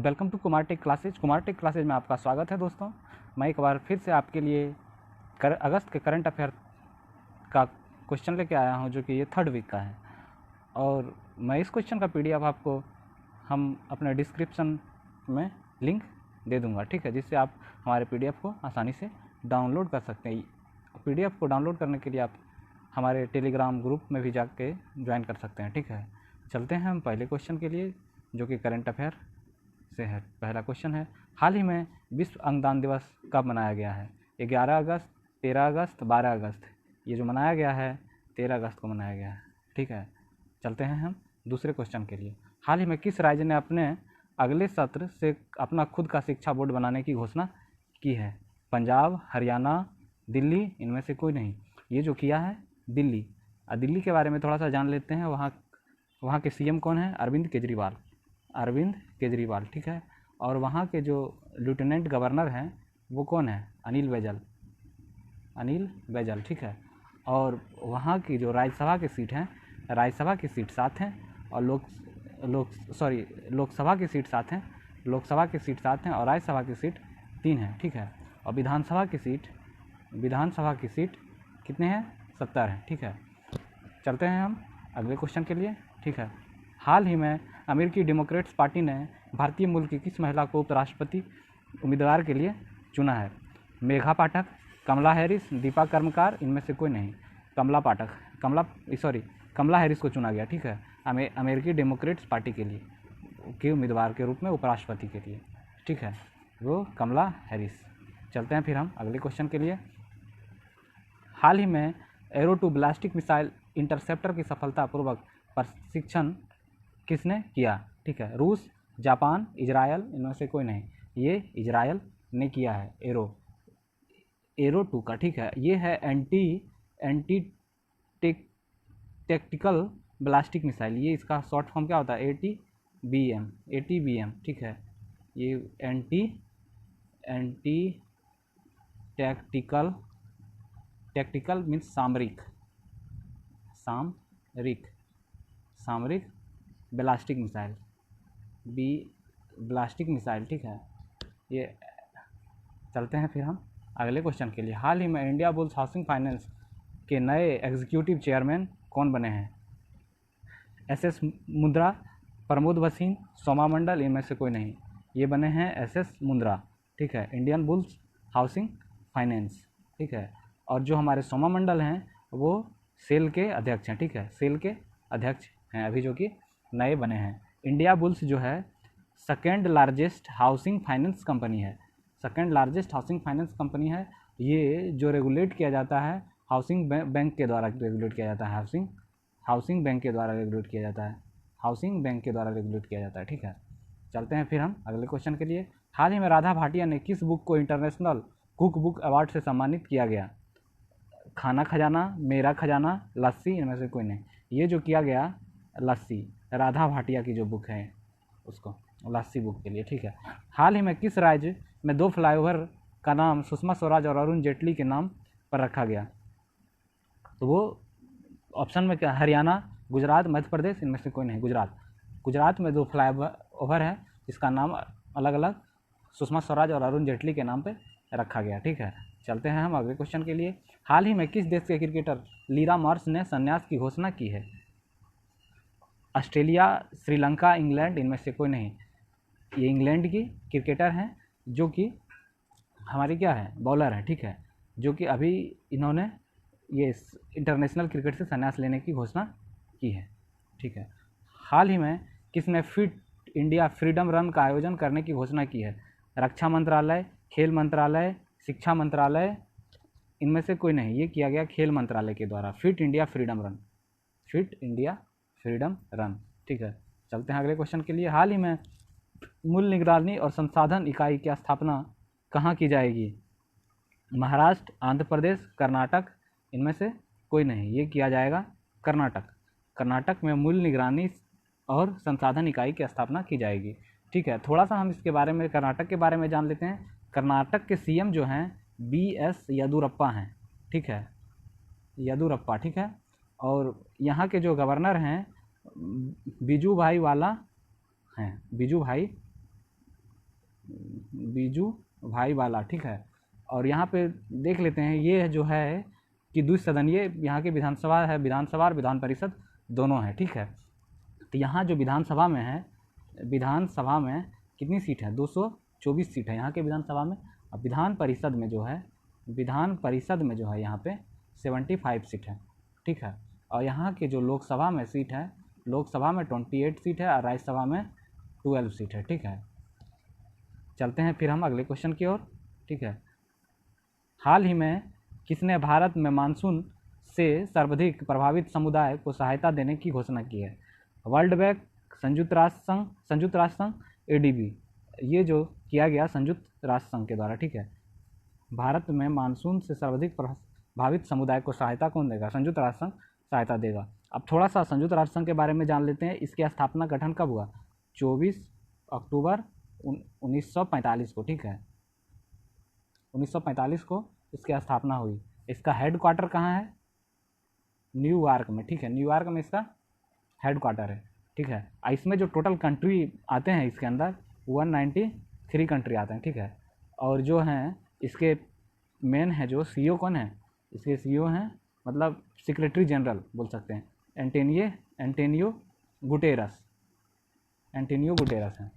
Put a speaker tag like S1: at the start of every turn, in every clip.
S1: Welcome to Kumar tech classes. Kumar tech classes में आपका स्वागत है दोस्तों। मैं एक बार फिर से आपके लिए अगस्त के करंट अफेयर का क्वेश्चन लेके आया हूं, जो कि ये 3rd वीक का है। और मैं इस क्वेश्चन का पीडीएफ आपको हम अपने डिस्क्रिप्शन में लिंक दे दूंगा, ठीक है, जिससे आप हमारे पीडीएफ को आसानी से डाउनलोड कर सकते हैं। पीडीएफ को डाउनलोड करने के लिए आप हमारे टेलीग्राम ग्रुप में भी जाके ज्वाइन कर सकते हैं, ठीक है। चलते हैं हम पहले क्वेश्चन के लिए, जो कि करंट अफेयर से है। पहला क्वेश्चन है, हाल ही में विश्व अंगदान दिवस कब मनाया गया है? 11 अगस्त, 13 अगस्त, 12 अगस्त। ये जो मनाया गया है 13 अगस्त को मनाया गया है, ठीक है। चलते हैं हम दूसरे क्वेश्चन के लिए। हाल ही में किस राज्य ने अपने अगले सत्र से अपना खुद का शिक्षा बोर्ड बनाने की घोषणा की है? पंजाब, हरियाणा, दिल्ली, इनमें से कोई नहीं। ये जो किया है दिल्ली। दिल्ली के बारे में थोड़ा सा जान लेते हैं। वहाँ के सीएम कौन है? अरविंद केजरीवाल, ठीक है। और वहाँ के जो लेफ्टिनेंट गवर्नर हैं वो कौन है? अनिल बैजल, ठीक है। और वहाँ की जो राज्यसभा की सीट हैं, राज्यसभा की सीट 7 हैं, और लोकसभा की सीट 7 हैं, लोकसभा की सीट 7 हैं, और राज्यसभा की सीट 3 है, ठीक है। और विधानसभा की सीट कितने हैं? 70 हैं, ठीक है। चलते हैं हम अगले क्वेश्चन के लिए, ठीक है। हाल ही में अमेरिकी डेमोक्रेट्स पार्टी ने भारतीय मूल की किस महिला को उपराष्ट्रपति उम्मीदवार के लिए चुना है? मेघा पाठक, कमला हैरिस, दीपा कर्मकार, इनमें से कोई नहीं। कमला हैरिस को चुना गया, ठीक है, अमेरिकी डेमोक्रेट्स पार्टी के लिए के उम्मीदवार के रूप में उपराष्ट्रपति के लिए, ठीक है, वो कमला हैरिस। चलते हैं फिर हम अगले क्वेश्चन के लिए। हाल ही में arrow two ballistic missile interceptor की सफलतापूर्वक प्रशिक्षण किसने किया? ठीक है, रूस, जापान, इजरायल, इनमें से कोई नहीं। ये इजरायल ने किया है एरो 2 का, ठीक है। ये है एंटी टैक्टिकल बैलिस्टिक मिसाइल। ये इसका शॉर्ट फॉर्म क्या होता है? ATBM, ठीक है। ये एंटी टैक्टिकल मीन्स सामरिक बैलिस्टिक मिसाइल, ठीक है। ये चलते हैं फिर हम अगले क्वेश्चन के लिए। हाल ही में इंडिया बुल्स हाउसिंग फाइनेंस के नए एग्जीक्यूटिव चेयरमैन कौन बने हैं? SS मुंद्रा, प्रमोद भसीन, सोमा मंडल, इनमें से कोई नहीं। ये बने हैं SS मुंद्रा, ठीक है, इंडियन बुल्स हाउसिंग फाइनेंस, ठीक है। और जो हमारे सोमा मंडल हैं वो सेल के अध्यक्ष हैं, ठीक है, सेल के अध्यक्ष हैं अभी, जो कि नए बने हैं। इंडिया बुल्स जो है second largest housing finance company है। ये जो रेगुलेट किया जाता है हाउसिंग बैंक के द्वारा रेगुलेट किया जाता है, हाउसिंग बैंक के द्वारा रेगुलेट किया जाता है, ठीक है। चलते हैं फिर हम अगले क्वेश्चन के लिए। हाल ही में राधा भाटिया ने किस बुक को इंटरनेशनल कुक बुक अवार्ड से सम्मानित किया गया? खाना खजाना, मेरा खजाना, लस्सी, इनमें से कोई नहीं। ये जो किया गया लस्सी, राधा भाटिया की जो बुक है उसको लस्सी बुक के लिए, ठीक है। हाल ही में किस राज्य में 2 फ्लाईओवर का नाम सुषमा स्वराज और अरुण जेटली के नाम पर रखा गया? तो वो ऑप्शन में क्या? हरियाणा, गुजरात, मध्य प्रदेश, इनमें से कोई नहीं। गुजरात में 2 फ्लाईओवर है जिसका नाम अलग अलग सुषमा स्वराज और अरुण जेटली के नाम पे रखा गया, ठीक है। चलते हैं हम अगले क्वेश्चन के लिए। हाल ही में किस देश के क्रिकेटर लीरा मॉर्स ने संन्यास की घोषणा की है? ऑस्ट्रेलिया, श्रीलंका, इंग्लैंड, इनमें से कोई नहीं। ये इंग्लैंड की क्रिकेटर हैं, जो कि हमारी क्या है? बॉलर है, ठीक है, जो कि अभी इन्होंने ये इंटरनेशनल क्रिकेट से संन्यास लेने की घोषणा की है, ठीक है। हाल ही में किसने फिट इंडिया फ्रीडम रन का आयोजन करने की घोषणा की है? रक्षा मंत्रालय, खेल मंत्रालय, शिक्षा मंत्रालय, इनमें से कोई नहीं। ये किया गया खेल मंत्रालय के द्वारा, फिट इंडिया फ्रीडम रन, ठीक है। चलते हैं अगले क्वेश्चन के लिए। हाल ही में मूल्य निगरानी और संसाधन इकाई की स्थापना कहाँ की जाएगी? महाराष्ट्र, आंध्र प्रदेश, कर्नाटक, इनमें से कोई नहीं। ये किया जाएगा कर्नाटक में मूल्य निगरानी और संसाधन इकाई की स्थापना की जाएगी, ठीक है। थोड़ा सा हम इसके बारे में, कर्नाटक के बारे में जान लेते हैं। कर्नाटक के सीएम जो हैं BS येदियुरप्पा हैं, ठीक है, ठीक है। और यहाँ के जो गवर्नर हैं बिजू भाई बीजू भाई वाला, ठीक है। और यहाँ पे देख लेते हैं, ये जो है कि द्विसदनीय यहाँ की विधानसभा है, विधानसभा और विधान परिषद दोनों है, ठीक है। तो यहाँ जो विधानसभा में है, विधानसभा में कितनी सीट है, 224 सीट है यहाँ के विधानसभा में। और विधान परिषद में जो है, विधान परिषद में जो है यहाँ पे 75 सीट है, ठीक है। और यहाँ के जो लोकसभा में सीट है, लोकसभा में 28 सीट है और राज्यसभा में 12 सीट है, ठीक है। चलते हैं फिर हम अगले क्वेश्चन की ओर, ठीक है। हाल ही में किसने भारत में मानसून से सर्वाधिक प्रभावित समुदाय को सहायता देने की घोषणा की है? वर्ल्ड बैंक, संयुक्त राष्ट्र संघ, एडीबी। ये जो किया गया संयुक्त राष्ट्र संघ के द्वारा, ठीक है। भारत में मानसून से सर्वाधिक प्रभावित समुदाय को सहायता कौन देगा? संयुक्त राष्ट्र संघ सहायता देगा। अब थोड़ा सा संयुक्त राष्ट्र संघ के बारे में जान लेते हैं। इसकी स्थापना गठन कब हुआ? 24 अक्टूबर 1945 को, ठीक है। 1945 को इसकी स्थापना हुई। इसका हेड क्वार्टर कहाँ है? न्यूयॉर्क में, ठीक है। न्यूयॉर्क में इसका हेड क्वार्टर है, ठीक है। इसमें जो टोटल कंट्री आते हैं इसके अंदर 193 कंट्री आते हैं, ठीक है। और जो हैं इसके मेन है जो सीईओ कौन है? इसके सीईओ हैं, मतलब सेक्रेटरी जनरल बोल सकते हैं, एंटोनियो गुटेरस हैं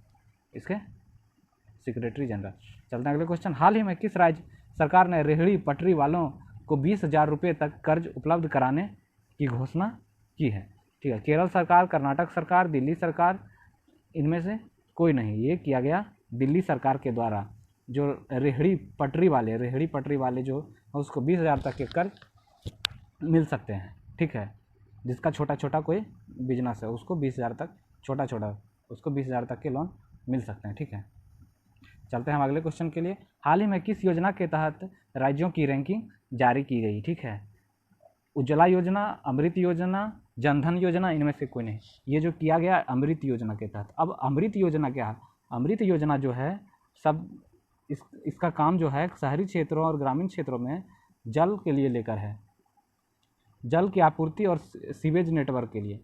S1: इसके सेक्रेटरी जनरल। चलते हैं अगले क्वेश्चन। हाल ही में किस राज्य सरकार ने रेहड़ी पटरी वालों को 20,000 रुपये तक कर्ज उपलब्ध कराने की घोषणा की है? ठीक है। केरल सरकार, कर्नाटक सरकार, दिल्ली सरकार, इनमें से कोई नहीं। ये किया गया दिल्ली सरकार के द्वारा। जो रेहड़ी पटरी वाले जो उसको 20,000 तक के कर्ज मिल सकते हैं, ठीक है। जिसका छोटा छोटा कोई बिजनेस है उसको 20,000 तक, उसको 20,000 तक के लोन मिल सकते हैं, ठीक है। चलते हैं हम अगले क्वेश्चन के लिए। हाल ही में किस योजना के तहत राज्यों की रैंकिंग जारी की गई? ठीक है। उज्ज्वला योजना, अमृत योजना, जनधन योजना, इनमें से कोई नहीं। ये जो किया गया अमृत योजना के तहत। अब अमृत योजना क्या है? अमृत योजना जो है सब इसका काम जो है शहरी क्षेत्रों और ग्रामीण क्षेत्रों में जल के लिए लेकर है, जल की आपूर्ति और सीवेज नेटवर्क के लिए,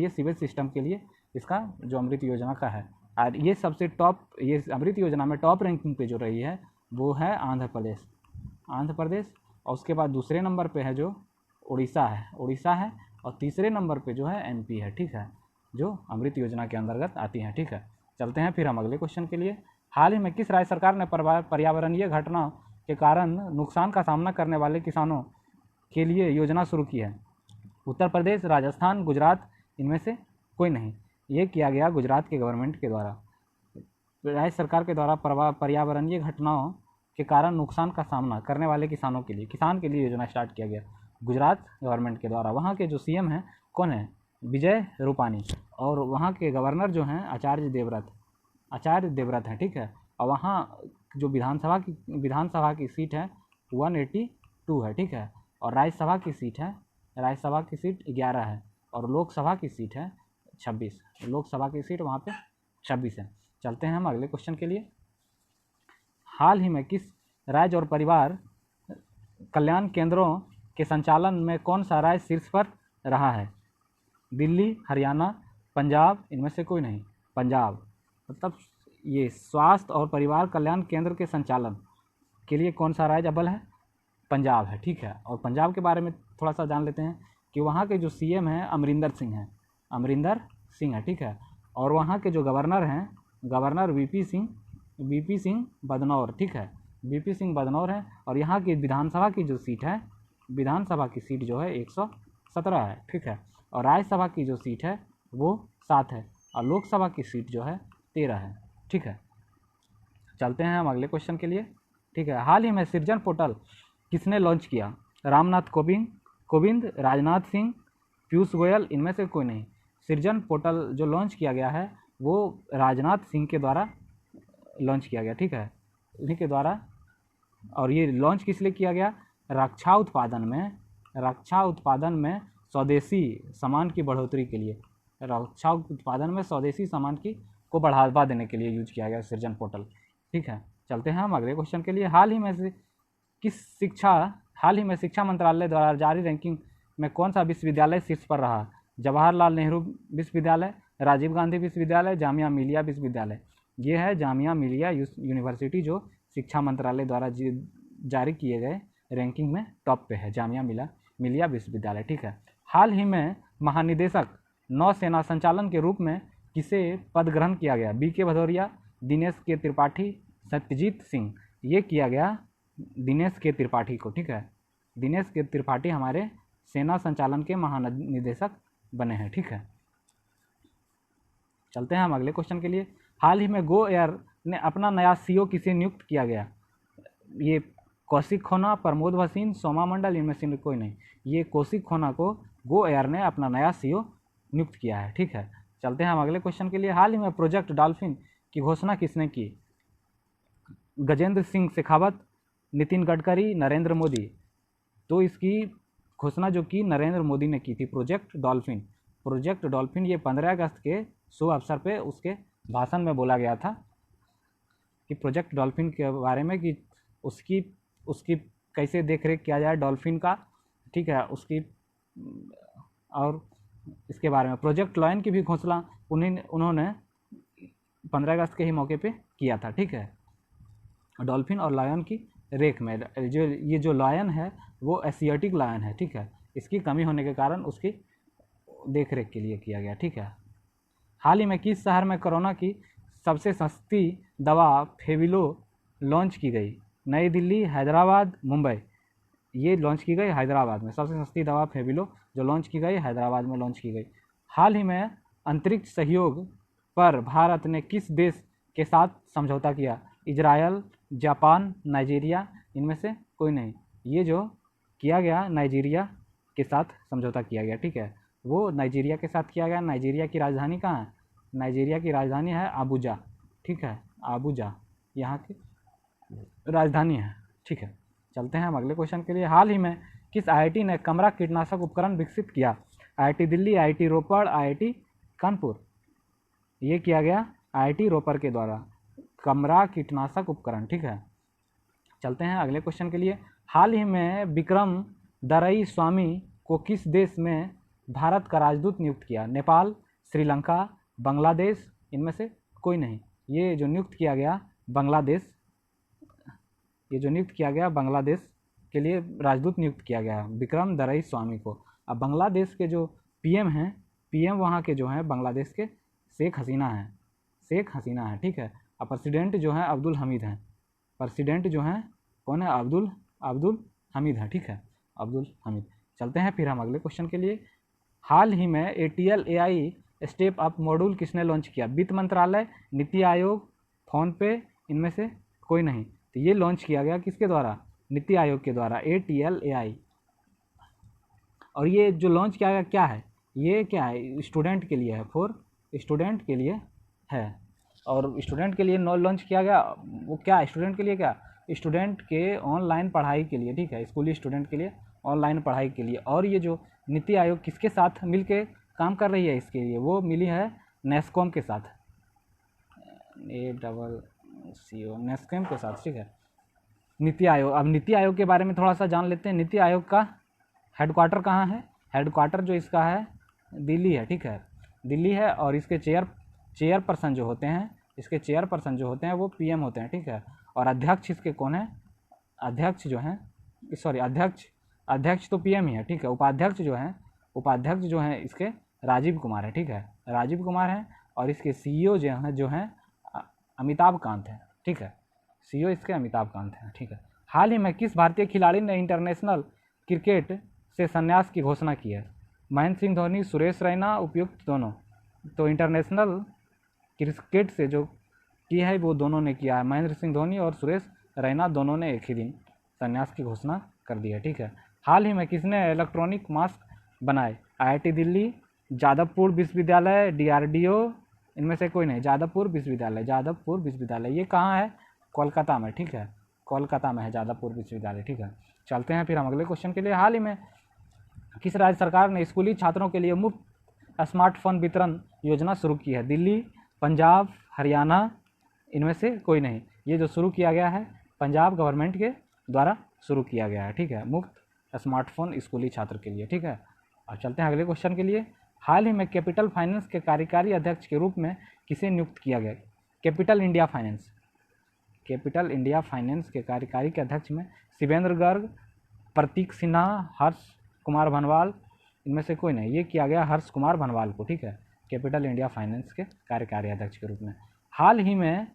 S1: सीवेज सिस्टम के लिए इसका जो अमृत योजना का है। और ये सबसे टॉप, ये अमृत योजना में टॉप रैंकिंग पे जो रही है वो है आंध्र प्रदेश। और उसके बाद दूसरे नंबर पे है जो उड़ीसा है। और तीसरे नंबर पे जो है एमपी है, ठीक है, जो अमृत योजना के अंतर्गत आती हैं, ठीक है। चलते हैं फिर हम अगले क्वेश्चन के लिए। हाल ही में किस राज्य सरकार ने पर्यावरणीय घटनाओं के कारण नुकसान का सामना करने वाले किसानों के लिए योजना शुरू की है? उत्तर प्रदेश, राजस्थान, गुजरात, इनमें से कोई नहीं। ये किया गया गुजरात के गवर्नमेंट के द्वारा, राज्य सरकार के द्वारा पर्यावरणीय घटनाओं के कारण नुकसान का सामना करने वाले किसान के लिए योजना स्टार्ट किया गया गुजरात गवर्नमेंट के द्वारा। वहाँ के जो सीएम हैं कौन है? विजय रूपानी। और वहाँ के गवर्नर जो हैं आचार्य देवव्रत हैं, ठीक है। और वहाँ जो विधानसभा की सीट है 182 है, ठीक है। और राज्यसभा की सीट 11 है। और लोकसभा की सीट है 26। लोकसभा की सीट वहाँ पे 26 है। चलते हैं हम अगले क्वेश्चन के लिए। हाल ही में किस राज्य और परिवार कल्याण केंद्रों के संचालन में कौन सा राज्य शीर्ष पर रहा है? दिल्ली, हरियाणा, पंजाब, इनमें से कोई नहीं। पंजाब, मतलब ये स्वास्थ्य और परिवार कल्याण केंद्र के संचालन के लिए कौन सा राज्य अव्वल है? पंजाब है, ठीक है। और पंजाब के बारे में थोड़ा सा जान लेते हैं कि वहाँ के जो सीएम हैं अमरिंदर सिंह है, ठीक है। और वहाँ के जो गवर्नर हैं, गवर्नर वीपी सिंह बदनौर, ठीक है। वीपी सिंह बदनौर है। और यहाँ की विधानसभा की जो सीट है, विधानसभा की सीट जो है 117 है, ठीक है। और राज्यसभा की जो सीट है वो 7 है। और लोकसभा की सीट जो है 13 है, ठीक है। चलते हैं हम अगले क्वेश्चन के लिए, ठीक है। हाल ही में सृजन पोर्टल किसने लॉन्च किया? रामनाथ कोविंद, राजनाथ सिंह, पीयूष गोयल, इनमें से कोई नहीं। सृजन पोर्टल जो लॉन्च किया गया है वो राजनाथ सिंह के द्वारा लॉन्च किया गया, ठीक है, इन्हीं के द्वारा। और ये लॉन्च किस लिए किया गया? रक्षा उत्पादन में स्वदेशी सामान की बढ़ोतरी के लिए, रक्षा उत्पादन में स्वदेशी सामान को बढ़ावा देने के लिए यूज किया गया सृजन पोर्टल, ठीक है। चलते हैं हम अगले क्वेश्चन के लिए। हाल ही में शिक्षा मंत्रालय द्वारा जारी रैंकिंग में कौन सा विश्वविद्यालय शीर्ष पर रहा? जवाहरलाल नेहरू विश्वविद्यालय, राजीव गांधी विश्वविद्यालय, जामिया मिलिया विश्वविद्यालय। ये है जामिया मिलिया यूनिवर्सिटी, जो शिक्षा मंत्रालय द्वारा जारी किए गए रैंकिंग में टॉप पे है, जामिया मिलिया विश्वविद्यालय। ठीक है। हाल ही में महानिदेशक नौसेना संचालन के रूप में किसे पद ग्रहण किया गया? बी के भदौरिया, दिनेश के त्रिपाठी, सत्यजीत सिंह। ये किया गया दिनेश के त्रिपाठी को। ठीक है, दिनेश के त्रिपाठी हमारे सेना संचालन के महानिदेशक बने हैं। ठीक है, चलते हैं हम अगले क्वेश्चन के लिए। हाल ही में गो एयर ने अपना नया सीईओ किसे नियुक्त किया गया? ये कौशिक खोना, प्रमोद भसीन, सोमा मंडल, इनमें से कोई नहीं। ये कौशिक खोना को गो एयर ने अपना नया सीईओ नियुक्त किया है। ठीक है, चलते हैं हम अगले क्वेश्चन के लिए। हाल ही में प्रोजेक्ट डॉल्फिन की घोषणा किसने की? गजेंद्र सिंह शेखावत, नितिन गडकरी, नरेंद्र मोदी। तो इसकी घोषणा जो की नरेंद्र मोदी ने की थी, प्रोजेक्ट डॉल्फिन ये 15 अगस्त के शुभ अवसर पे उसके भाषण में बोला गया था कि प्रोजेक्ट डॉल्फिन के बारे में, कि उसकी कैसे देखरेख किया जाए डॉल्फिन का। ठीक है, उसकी और इसके बारे में प्रोजेक्ट लायन की भी घोषणा उन्होंने 15 अगस्त के ही मौके पे किया था। ठीक है, डॉल्फिन और लायन की रेख में जो लायन है वो एशियाटिक लायन है। ठीक है, इसकी कमी होने के कारण उसकी देखरेख के लिए किया गया। ठीक है, हाल ही में किस शहर में कोरोना की सबसे सस्ती दवा फेविलो लॉन्च की गई? नई दिल्ली, हैदराबाद, मुंबई। ये लॉन्च की गई हैदराबाद में। सबसे सस्ती दवा फेविलो जो लॉन्च की गई हैदराबाद में लॉन्च की गई। हाल ही में अंतरिक्ष सहयोग पर भारत ने किस देश के साथ समझौता किया? Israel, Japan, Nigeria. इनमें से कोई नहीं। ये जो किया गया नाइजीरिया के साथ समझौता किया गया। ठीक है, वो नाइजीरिया के साथ किया गया। नाइजीरिया की राजधानी कहाँ है? नाइजीरिया की राजधानी है आबूजा। ठीक है, आबूजा यहाँ की राजधानी है। ठीक है, चलते हैं हम अगले क्वेश्चन के लिए। हाल ही में किस आईआईटी ने कमरा कीटनाशक उपकरण विकसित किया? आईआईटी दिल्ली, आईआईटी रोपड़, आईआईटी कानपुर। ये किया गया आईआईटी रोपड़ के द्वारा कमरा कीटनाशक उपकरण। ठीक है, चलते हैं अगले क्वेश्चन के लिए। हाल ही में विक्रम दरई स्वामी को किस देश में भारत का राजदूत नियुक्त किया? नेपाल, श्रीलंका, बांग्लादेश। इनमें से कोई नहीं। ये जो नियुक्त किया गया बांग्लादेश के लिए राजदूत नियुक्त किया गया विक्रम दरई स्वामी को। अब बांग्लादेश के जो पीएम हैं, पीएम वहाँ के जो हैं बांग्लादेश के शेख हसीना है। ठीक है, और प्रेसिडेंट जो हैं अब्दुल हमीद हैं। प्रेसिडेंट जो हैं कौन है? अब्दुल हमीद है। ठीक है, अब्दुल हमीद। चलते हैं फिर हम अगले क्वेश्चन के लिए। हाल ही में ATL AI step up module किसने लॉन्च किया? वित्त मंत्रालय, नीति आयोग, फोनपे। इनमें से कोई नहीं। तो ये लॉन्च किया गया किसके द्वारा? नीति आयोग के द्वारा, ATL AI। और ये जो लॉन्च किया गया क्या है? ये क्या है? स्टूडेंट के लिए है, फॉर स्टूडेंट के लिए है। और स्टूडेंट के लिए लॉन्च किया गया, वो क्या? स्टूडेंट के लिए क्या? स्टूडेंट के ऑनलाइन पढ़ाई के लिए। ठीक है, स्कूली स्टूडेंट के लिए ऑनलाइन पढ़ाई के लिए। और ये जो नीति आयोग किसके साथ मिलके काम कर रही है इसके लिए? वो मिली है नेस्कॉम के साथ, नेस्कॉम के साथ। ठीक है, नीति आयोग। अब नीति आयोग के बारे में थोड़ा सा जान लेते हैं। नीति आयोग का हेडक्वार्टर कहाँ है? हेडक्वार्टर जो इसका है दिल्ली है। ठीक है, दिल्ली है। और इसके चेयरपर्सन जो होते हैं, इसके चेयरपर्सन जो होते हैं वो PM होते हैं। ठीक है, और अध्यक्ष इसके कौन है? अध्यक्ष तो PM ही है। ठीक है, उपाध्यक्ष जो हैं इसके राजीव कुमार है। ठीक है, राजीव कुमार हैं। और इसके CEO जो हैं अमिताभ कांत हैं। ठीक है, CEO इसके अमिताभ कांत हैं। ठीक है, हाल ही में किस भारतीय खिलाड़ी ने इंटरनेशनल क्रिकेट से संन्यास की घोषणा की है? महेंद्र सिंह धोनी, सुरेश रैना, उपयुक्त दोनों। तो इंटरनेशनल क्रिकेट से जो की है वो दोनों ने किया है। महेंद्र सिंह धोनी और सुरेश रैना दोनों ने एक ही दिन संन्यास की घोषणा कर दी है। ठीक है, हाल ही में किसने इलेक्ट्रॉनिक मास्क बनाए? IIT दिल्ली, जादवपुर विश्वविद्यालय, DRDO। इनमें से कोई नहीं। जादवपुर विश्वविद्यालय। ये कहाँ है? कोलकाता में। ठीक है, कोलकाता में है जादवपुर विश्वविद्यालय। ठीक है, चलते हैं फिर हम अगले क्वेश्चन के लिए। हाल ही में किस राज्य सरकार ने स्कूली छात्रों के लिए मुफ्त स्मार्टफोन वितरण योजना शुरू की है? दिल्ली, पंजाब, हरियाणा। इनमें से कोई नहीं। ये जो शुरू किया गया है पंजाब गवर्नमेंट के द्वारा शुरू किया गया है। ठीक है, मुफ्त स्मार्टफोन स्कूली छात्र के लिए। ठीक है, और चलते हैं अगले क्वेश्चन के लिए। हाल ही में कैपिटल फाइनेंस के कार्यकारी अध्यक्ष के रूप में किसे नियुक्त किया गया? Capital India finance, capital India finance के कार्यकारी के अध्यक्ष में शिवेंद्र गर्ग, प्रतीक सिन्हा, हर्ष कुमार भनवाल, इनमें से कोई नहीं। ये किया गया हर्ष कुमार भनवाल को, ठीक है, कैपिटल इंडिया फाइनेंस के कार्यकारी अध्यक्ष के रूप में। हाल ही में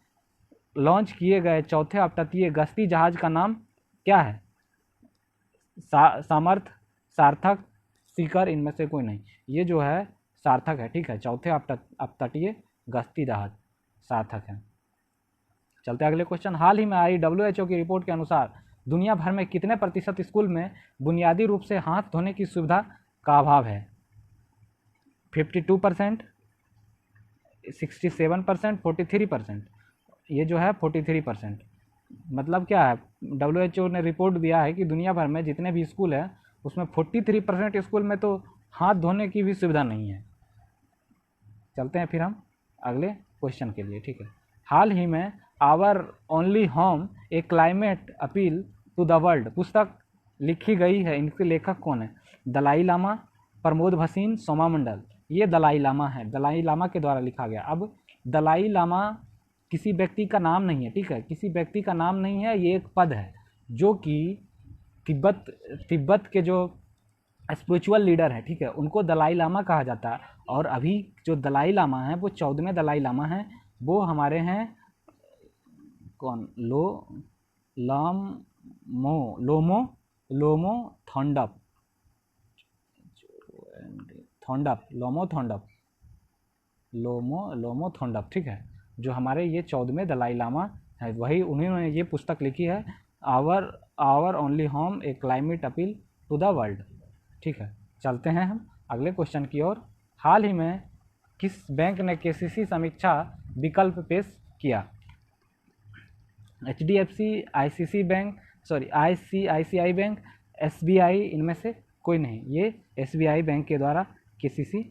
S1: लॉन्च किए गए चौथे अपतटीय गश्ती जहाज का नाम क्या है? सामर्थ, सार्थक, सीकर, इनमें से कोई नहीं। ये जो है सार्थक है, ठीक है, चौथे अपतटीय गश्ती जहाज सार्थक है। चलते अगले क्वेश्चन। हाल ही में आई WHO की रिपोर्ट के अनुसार दुनिया भर में कितने प्रतिशत स्कूल में बुनियादी रूप से हाथ धोने की सुविधा का अभाव है? 52%, 67%, 43%। ये जो है 43%। मतलब क्या है, WHO ने रिपोर्ट दिया है कि दुनिया भर में जितने भी स्कूल हैं उसमें 43% स्कूल में तो हाथ धोने की भी सुविधा नहीं है। चलते हैं फिर हम अगले क्वेश्चन के लिए, ठीक है। हाल ही में our only home a climate appeal to the world पुस्तक लिखी गई है, इनके लेखक कौन है? दलाई लामा, प्रमोद भसीन, सोमा मंडल। ये दलाई लामा है, दलाई लामा के द्वारा लिखा गया। अब दलाई लामा किसी व्यक्ति का नाम नहीं है, ठीक है, किसी व्यक्ति का नाम नहीं है, ये एक पद है जो कि तिब्बत के जो स्पिरिचुअल लीडर है, ठीक है, उनको दलाई लामा कहा जाता है। और अभी जो दलाई लामा है वो 14वें दलाई लामा हैं, वो हमारे हैं कौन? लोमो थोंडप, ठीक है, जो हमारे ये 14वें दलाई लामा है, वही उन्होंने ये पुस्तक लिखी है, our only home a climate appeal to the world, ठीक है। चलते हैं हम अगले क्वेश्चन की ओर। हाल ही में किस बैंक ने KCC समीक्षा विकल्प पेश किया? HDFC, ICICI बैंक, SBI, इनमें से कोई नहीं। ये SBI बैंक के द्वारा KCC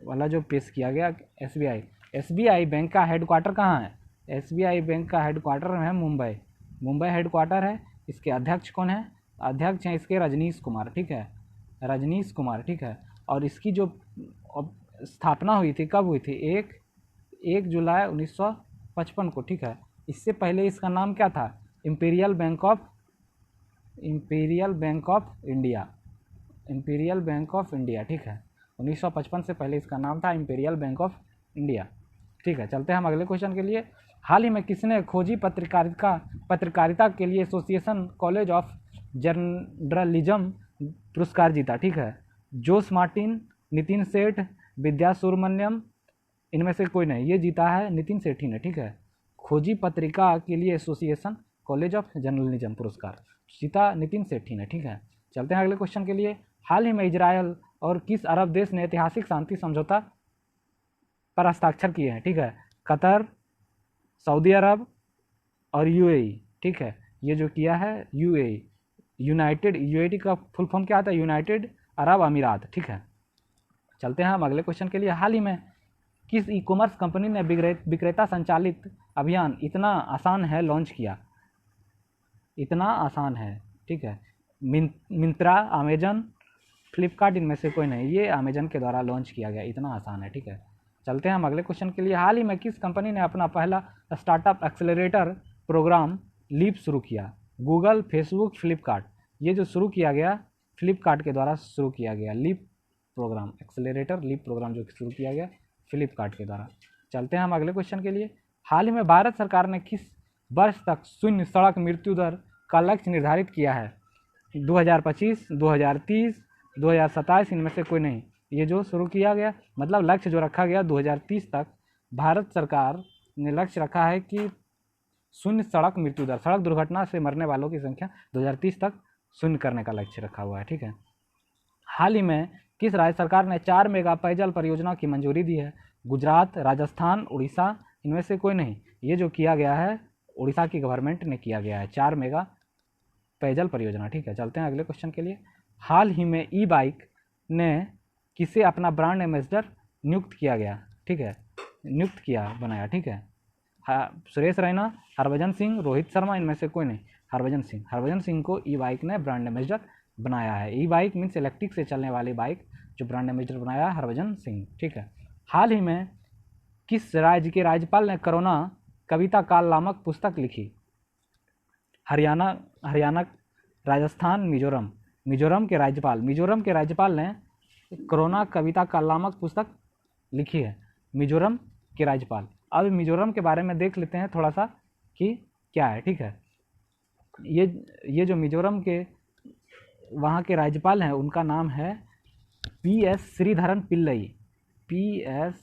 S1: वाला जो पेश किया गया SBI बैंक का हेडक्वार्टर कहाँ है? SBI बैंक का हेडक्वार्टर है मुंबई हेडक्वार्टर है। इसके अध्यक्ष कौन है? अध्यक्ष हैं इसके रजनीश कुमार, ठीक है, रजनीश कुमार, ठीक है। और इसकी जो स्थापना हुई थी, कब हुई थी? 1 जुलाई 1955 को, ठीक है। इससे पहले इसका नाम क्या था? इंपीरियल बैंक ऑफ इंडिया, ठीक है। 1955 से पहले इसका नाम था इंपीरियल बैंक ऑफ इंडिया, ठीक है। चलते हैं हम अगले क्वेश्चन के लिए। हाल ही में किसने खोजी पत्रकारिता के लिए एसोसिएशन कॉलेज ऑफ जर्नलिज्म पुरस्कार जीता, ठीक है? जोस मार्टिन, नितिन सेठ, विद्या सुब्रमण्यम, इनमें से कोई नहीं। ये जीता है नितिन सेठी ने, ठीक है। खोजी पत्रिका के लिए एसोसिएशन कॉलेज ऑफ जर्नलिज्म पुरस्कार जीता नितिन सेठी ने, ठीक है। चलते हैं अगले क्वेश्चन के लिए। हाल ही में इजरायल और किस अरब देश ने ऐतिहासिक शांति समझौता पर हस्ताक्षर किए हैं, ठीक है? कतर, सऊदी अरब और UAE, ठीक है। ये जो किया है UAE, यूएई का फुल फॉर्म क्या आता है? यूनाइटेड अरब अमीरात, ठीक है। चलते हैं हम अगले क्वेश्चन के लिए। हाल ही में किस ई-कॉमर्स कंपनी ने विक्रेता संचालित अभियान इतना आसान है लॉन्च किया? इतना आसान है, ठीक है। मिंत्रा, अमेजन, फ्लिपकार्ट, इनमें से कोई नहीं। ये अमेजन के द्वारा लॉन्च किया गया, इतना आसान है, ठीक है। चलते हैं हम अगले क्वेश्चन के लिए। हाल ही में किस कंपनी ने अपना पहला स्टार्टअप एक्सेलरेटर प्रोग्राम लीप शुरू किया? Google, Facebook, Flipkart. ये जो शुरू किया गया फ्लिपकार्ट के द्वारा शुरू किया गया leap program, accelerator leap program जो शुरू किया गया फ्लिपकार्ट के द्वारा। चलते हैं हम अगले क्वेश्चन के लिए। हाल ही में भारत सरकार ने किस वर्ष तक शून्य सड़क मृत्यु दर का लक्ष्य निर्धारित किया है? 2025, 2030, 2027, इनमें से कोई नहीं। ये जो शुरू किया गया मतलब लक्ष्य जो रखा गया 2030 तक भारत सरकार ने लक्ष्य रखा है कि शून्य सड़क मृत्यु दर, सड़क दुर्घटना से मरने वालों की संख्या 2030 तक शून्य करने का लक्ष्य रखा हुआ है, ठीक है। हाल ही में किस राज्य सरकार ने 4 मेगा पेयजल परियोजना की मंजूरी दी है? गुजरात, राजस्थान, उड़ीसा, इनमें से कोई नहीं। ये जो किया गया है उड़ीसा की गवर्नमेंट ने किया गया है 4 मेगा पेयजल परियोजना, ठीक है। चलते हैं अगले क्वेश्चन के लिए। हाल ही में ई बाइक ने किसे अपना ब्रांड एम्बेसडर नियुक्त किया गया, ठीक है, बनाया, ठीक है? सुरेश रैना, हरभजन सिंह, रोहित शर्मा, इनमें से कोई नहीं। हरभजन सिंह को ई बाइक ने ब्रांड एम्बेसडर बनाया है। ई बाइक मीन्स इलेक्ट्रिक से चलने वाली बाइक जो ब्रांड एम्बेसडर बनाया है हरभजन सिंह, ठीक है। हाल ही में किस राज्य के राज्यपाल ने कोरोना कविता काल नामक पुस्तक लिखी? हरियाणा, राजस्थान, मिजोरम। मिजोरम के राज्यपाल ने कोरोना कविता काल नामक पुस्तक लिखी है, मिजोरम के राज्यपाल। अब मिजोरम के बारे में देख लेते हैं थोड़ा सा कि क्या है, ठीक है। ये जो मिजोरम के वहाँ के राज्यपाल हैं उनका नाम है PS श्रीधरन पिल्लई, PS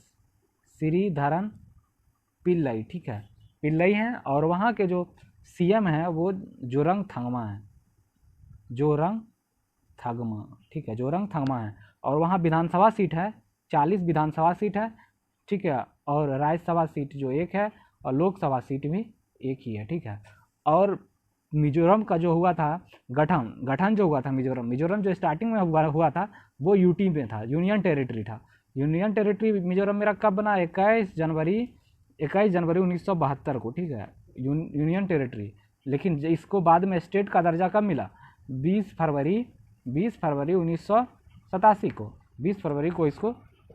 S1: श्रीधरन पिल्लई, ठीक है, पिल्लई हैं। और वहाँ के जो CM हैं वो जोरंगथंगमा हैं, जोरंगथंगमा, ठीक है, जोरंगथंगमा है। और वहाँ विधानसभा सीट है 40 विधानसभा सीट है, ठीक है। और राज्यसभा सीट जो एक है और लोकसभा सीट भी एक ही है, ठीक है। और मिजोरम का जो हुआ था गठन जो हुआ था मिजोरम जो स्टार्टिंग में हुआ था वो UT में था, यूनियन टेरिटरी था। यूनियन टेरिटरी मिजोरम मेरा कब बना? 21 जनवरी 1972 को, ठीक है, यूनियन टेरिटरी। लेकिन इसको बाद में स्टेट का दर्जा कब मिला? 20 फरवरी 1987 को, 20 फरवरी को इसको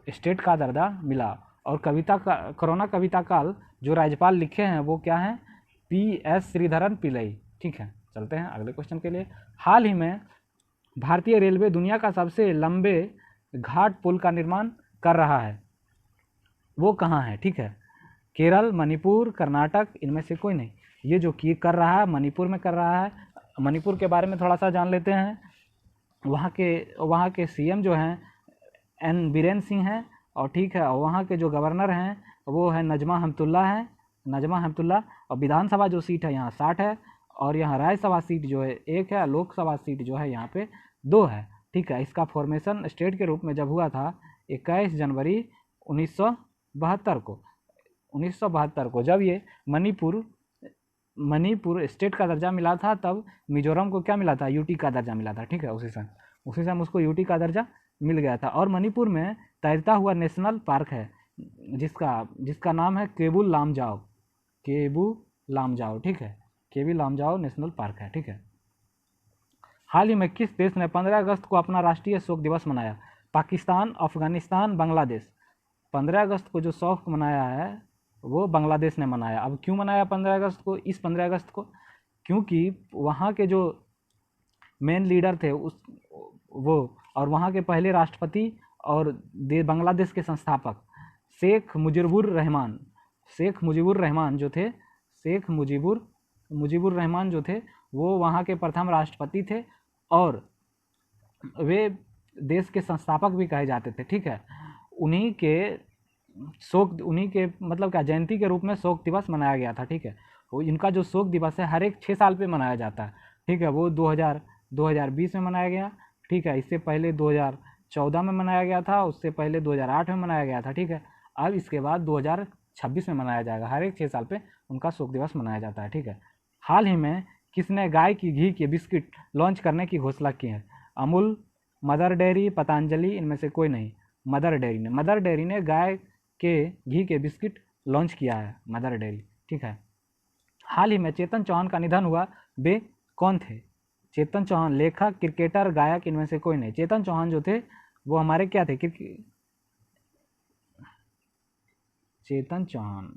S1: स्टेट का दर्जा मिला। और कोरोना कविता काल जो राज्यपाल लिखे हैं वो क्या हैं? PS श्रीधरन पिल्लई, ठीक है। चलते हैं अगले क्वेश्चन के लिए। हाल ही में भारतीय रेलवे दुनिया का सबसे लंबे घाट पुल का निर्माण कर रहा है, वो कहाँ है? ठीक है, केरल, मणिपुर, कर्नाटक, इनमें से कोई नहीं। ये जो कि कर रहा है मणिपुर में कर रहा है। मणिपुर के बारे में थोड़ा सा जान लेते हैं। वहाँ के CM जो हैं N बीरेन सिंह हैं, और ठीक है, और वहाँ के जो गवर्नर हैं वो है नजमा हेमतुल्ला। और विधानसभा जो सीट है यहाँ 60 है, और यहाँ राज्यसभा सीट जो है 1 है, लोकसभा सीट जो है यहाँ पे 2 है, ठीक है। इसका फॉर्मेशन स्टेट के रूप में जब हुआ था 21 जनवरी 1972 को, जब ये मणिपुर स्टेट का दर्जा मिला था, तब मिजोरम को क्या मिला था? UT का दर्जा मिला था, ठीक है। उसी समय उसको UT का दर्जा मिल गया था। और मणिपुर में तैरता हुआ नेशनल पार्क है जिसका नाम है केबू लामजाओ, ठीक है, केबी लामजाओ नेशनल पार्क है, ठीक है। हाल ही में किस देश ने 15 अगस्त को अपना राष्ट्रीय शोक दिवस मनाया? पाकिस्तान, अफगानिस्तान, बांग्लादेश। 15 अगस्त को जो शोक मनाया है वो बांग्लादेश ने मनाया। अब क्यों मनाया 15 अगस्त को? इस 15 अगस्त को क्योंकि वहाँ के जो मेन लीडर थे वो और वहाँ के पहले राष्ट्रपति और बांग्लादेश के संस्थापक शेख मुजीबुर रहमान जो थे वो वहाँ के प्रथम राष्ट्रपति थे, और वे देश के संस्थापक भी कहे जाते थे, ठीक है। उन्हीं के मतलब क्या जयंती के रूप में शोक दिवस मनाया गया था, ठीक है। वो इनका जो शोक दिवस है हर एक 6 साल पे मनाया जाता है, ठीक है। वो 2020 में मनाया गया, ठीक है। इससे पहले 2014 में मनाया गया था, उससे पहले 2008 में मनाया गया था, ठीक है। अब इसके बाद 2026 में मनाया जाएगा। हर एक 6 साल पे उनका शोक दिवस मनाया जाता है, ठीक है। हाल ही में किसने गाय की घी के बिस्किट लॉन्च करने की घोषणा की है? अमूल, मदर डेयरी, पतंजलि, इनमें से कोई नहीं। मदर डेयरी ने गाय के घी के बिस्किट लॉन्च किया है, मदर डेयरी, ठीक है। हाल ही में चेतन चौहान का निधन हुआ, वे कौन थे? चेतन चौहान लेखक, क्रिकेटर, गायक, इनमें से कोई नहीं। चेतन चौहान जो थे वो हमारे क्या थे? चेतन चौहान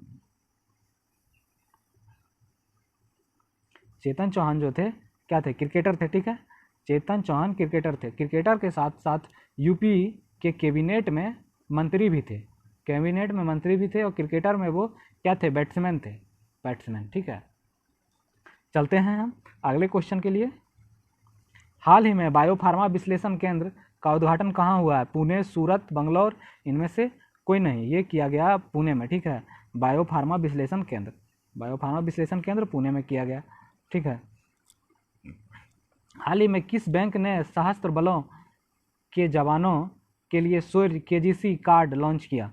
S1: जो थे क्या थे? क्रिकेटर थे, ठीक है। चेतन चौहान क्रिकेटर थे। क्रिकेटर के साथ साथ यूपी के कैबिनेट में मंत्री भी थे, और क्रिकेटर में वो क्या थे? बैट्समैन, ठीक है। चलते हैं हम अगले क्वेश्चन के लिए। हाल ही में बायोफार्मा विश्लेषण केंद्र का उद्घाटन कहाँ हुआ है? पुणे, सूरत, बंगलौर, इनमें से कोई नहीं। ये किया गया पुणे में, ठीक है। बायोफार्मा विश्लेषण केंद्र पुणे में किया गया, ठीक है। हाल ही में किस बैंक ने सशस्त्र बलों के जवानों के लिए सूर्य KGC कार्ड लॉन्च किया?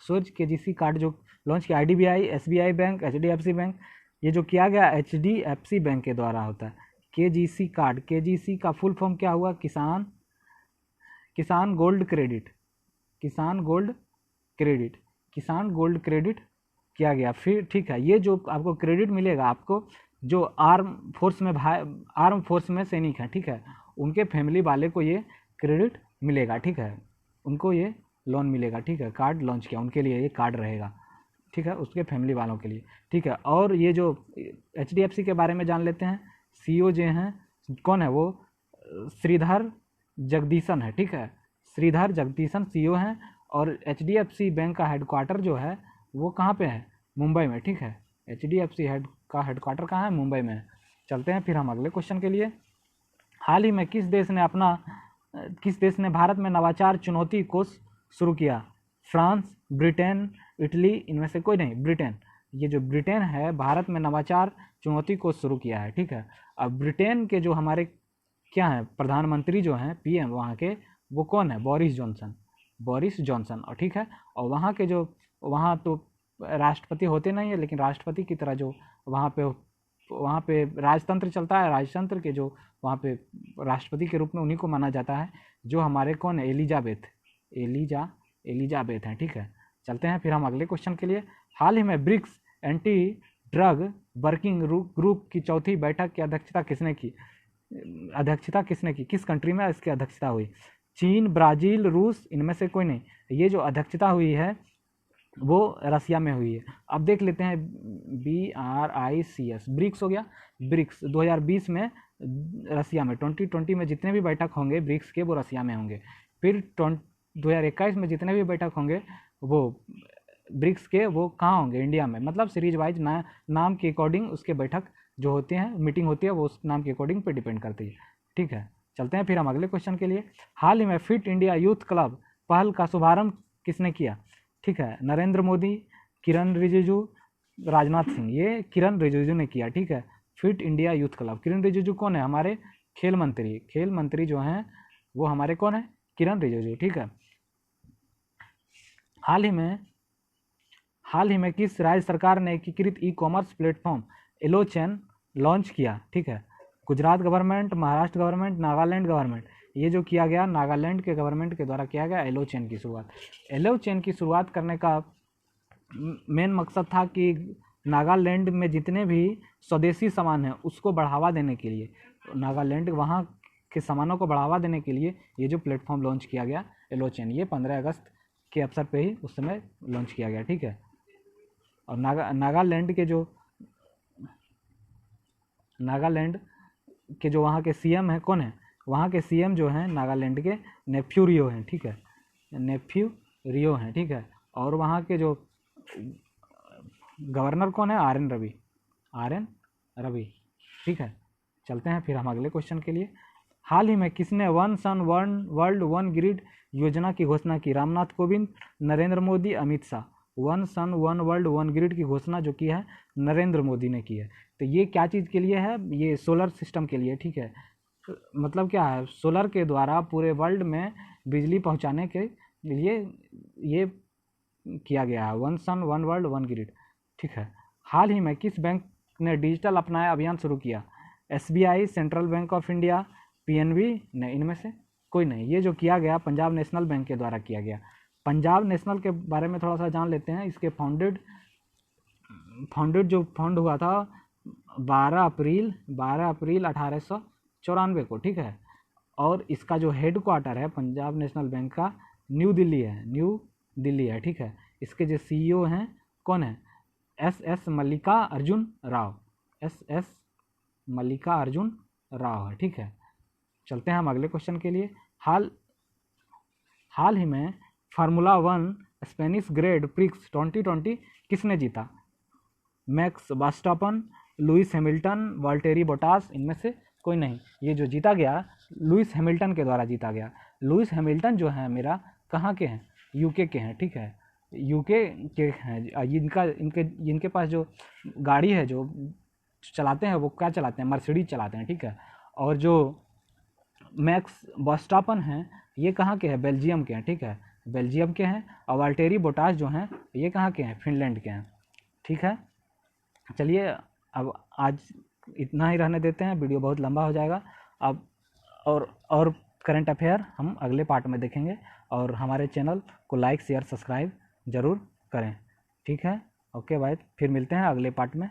S1: सूर्य KGC कार्ड जो लॉन्च किया IDBI, SBI bank, HDFC bank, ये जो किया गया HDFC बैंक के द्वारा होता है। KGC कार्ड, KGC का फुल फॉर्म क्या हुआ? किसान गोल्ड क्रेडिट किया गया, फिर ठीक है। ये जो आपको क्रेडिट मिलेगा, आपको जो आर्म फोर्स में सैनिक हैं, ठीक है, उनके फैमिली वाले को ये क्रेडिट मिलेगा, ठीक है, उनको ये लोन मिलेगा, ठीक है, कार्ड लॉन्च किया, उनके लिए ये कार्ड रहेगा, ठीक है, उसके फैमिली वालों के लिए, ठीक है। और ये जो HDFC के बारे में जान लेते हैं। CEO जो हैं कौन है, वो श्रीधर जगदीशन है, ठीक है, श्रीधर जगदीशन CEO हैं। और HDFC बैंक का हेडक्वार्टर जो है वो कहाँ पे है, मुंबई में, ठीक है। HDFC का हेडक्वार्टर कहाँ है, मुंबई में है। चलते हैं फिर हम अगले क्वेश्चन के लिए। हाल ही में किस देश ने भारत में नवाचार चुनौती कोष शुरू किया? फ्रांस, ब्रिटेन, इटली, इनमें से कोई नहीं, ब्रिटेन। ये जो ब्रिटेन है भारत में नवाचार चुनौती कोष शुरू किया है, ठीक है। अब ब्रिटेन के जो हमारे क्या हैं प्रधानमंत्री जो हैं PM वहाँ के, वो कौन है, बोरिस जॉनसन, और ठीक है। और वहाँ के जो वहाँ तो राष्ट्रपति होते नहीं है, लेकिन राष्ट्रपति की तरह जो वहाँ पे राजतंत्र चलता है, राजतंत्र के जो वहाँ पे राष्ट्रपति के रूप में उन्हीं को माना जाता है, जो हमारे कौन है, एलिजाबेथ हैं, ठीक है। चलते हैं फिर हम अगले क्वेश्चन के लिए। हाल ही में BRICS anti drug working group की चौथी बैठक की अध्यक्षता किसने की, किस कंट्री में इसकी अध्यक्षता हुई? चीन, ब्राज़ील, रूस, इनमें से कोई नहीं। ये जो अध्यक्षता हुई है वो रसिया में हुई है। अब देख लेते हैं BRICS, ब्रिक्स हो गया। ब्रिक्स 2020 में रसिया में, 2020 में जितने भी बैठक होंगे ब्रिक्स के वो रसिया में होंगे। फिर 2021 में जितने भी बैठक होंगे वो ब्रिक्स के वो कहाँ होंगे, इंडिया में। मतलब सीरीज वाइज नाम के अकॉर्डिंग उसके बैठक जो होते हैं, मीटिंग होती है, वो उस नाम के अकॉर्डिंग पे डिपेंड करती है, ठीक है। चलते हैं फिर हम अगले क्वेश्चन के लिए। हाल ही में फिट इंडिया यूथ क्लब पहल का शुभारंभ किसने किया? ठीक है, नरेंद्र मोदी, किरण रिजिजू, राजनाथ सिंह। ये किरण रिजिजू ने किया, ठीक है, फिट इंडिया यूथ क्लब। किरण रिजिजू कौन है, हमारे खेल मंत्री जो हैं वो हमारे कौन है, किरण रिजिजू, ठीक है। हाल ही में किस राज्य सरकार ने एकीकृत ई-कॉमर्स प्लेटफॉर्म एलोचेन लॉन्च किया? ठीक है, Gujarat government, Maharashtra government, Nagaland government. ये जो किया गया नागालैंड के गवर्नमेंट के द्वारा किया गया एलोचेन की शुरुआत। एलोचेन की शुरुआत करने का मेन मकसद था कि नागालैंड में जितने भी स्वदेशी सामान हैं उसको बढ़ावा देने के लिए, नागालैंड वहाँ के सामानों को बढ़ावा देने के लिए ये जो प्लेटफॉर्म लॉन्च किया गया एलोचेन, ये 15 अगस्त के अवसर पे ही उस समय लॉन्च किया गया, ठीक है। और नागालैंड के जो वहाँ के CM हैं कौन है, वहाँ के CM जो हैं नागालैंड के नेफ्यू रियो हैं, ठीक है, नेफ्यू रियो हैं, ठीक है। और वहाँ के जो गवर्नर कौन है, RN रवि, ठीक है। चलते हैं फिर हम अगले क्वेश्चन के लिए। हाल ही में किसने one sun one world one grid योजना की घोषणा की? Ramnath Kovind, Narendra Modi, Amit Shah. One sun one world one grid की घोषणा जो की है नरेंद्र मोदी ने की है। तो ये क्या चीज़ के लिए है, ये सोलर सिस्टम के लिए, ठीक है। मतलब क्या है, सोलर के द्वारा पूरे वर्ल्ड में बिजली पहुंचाने के लिए ये किया गया है, one sun one world one grid, ठीक है। हाल ही में किस बैंक ने डिजिटल अपनाया अभियान शुरू किया? SBI, central bank of India, PNB, नहीं, इनमें से कोई नहीं। ये जो किया गया पंजाब नेशनल बैंक के द्वारा किया गया। पंजाब नेशनल के बारे में थोड़ा सा जान लेते हैं। इसके फाउंडेड हुआ था 12 अप्रैल 1894 को, ठीक है। और इसका जो हेड क्वार्टर है पंजाब नेशनल बैंक का न्यू दिल्ली है, ठीक है। इसके जो CEO हैं कौन है, SS मल्लिकार्जुन राव है, ठीक है। चलते हैं हम अगले क्वेश्चन के लिए। हाल ही में फार्मूला 1 स्पेनिश ग्रैंड प्रिक्स 2020 किसने जीता? Max Verstappen, Lewis Hamilton, Valtteri Bottas, इनमें से कोई नहीं। ये जो जीता गया लुइस हैमिल्टन के द्वारा जीता गया। लुइस हैमिल्टन जो है मेरा कहाँ के हैं, UK के हैं, ठीक है, UK के हैं। इनके पास जो गाड़ी है जो चलाते हैं वो क्या चलाते हैं, मर्सिडीज चलाते हैं, ठीक है। और जो मैक्स वर्स्टापन हैं ये कहाँ के हैं, बेल्जियम के हैं, ठीक है, बेल्जियम के हैं। और वाल्टेरी बोटास जो हैं ये कहाँ के हैं, फिनलैंड के हैं, ठीक है। चलिए अब आज इतना ही रहने देते हैं, वीडियो बहुत लंबा हो जाएगा। अब और करंट अफेयर हम अगले पार्ट में देखेंगे। और हमारे चैनल को लाइक शेयर सब्सक्राइब ज़रूर करें, ठीक है। ओके बाय, फिर मिलते हैं अगले पार्ट में।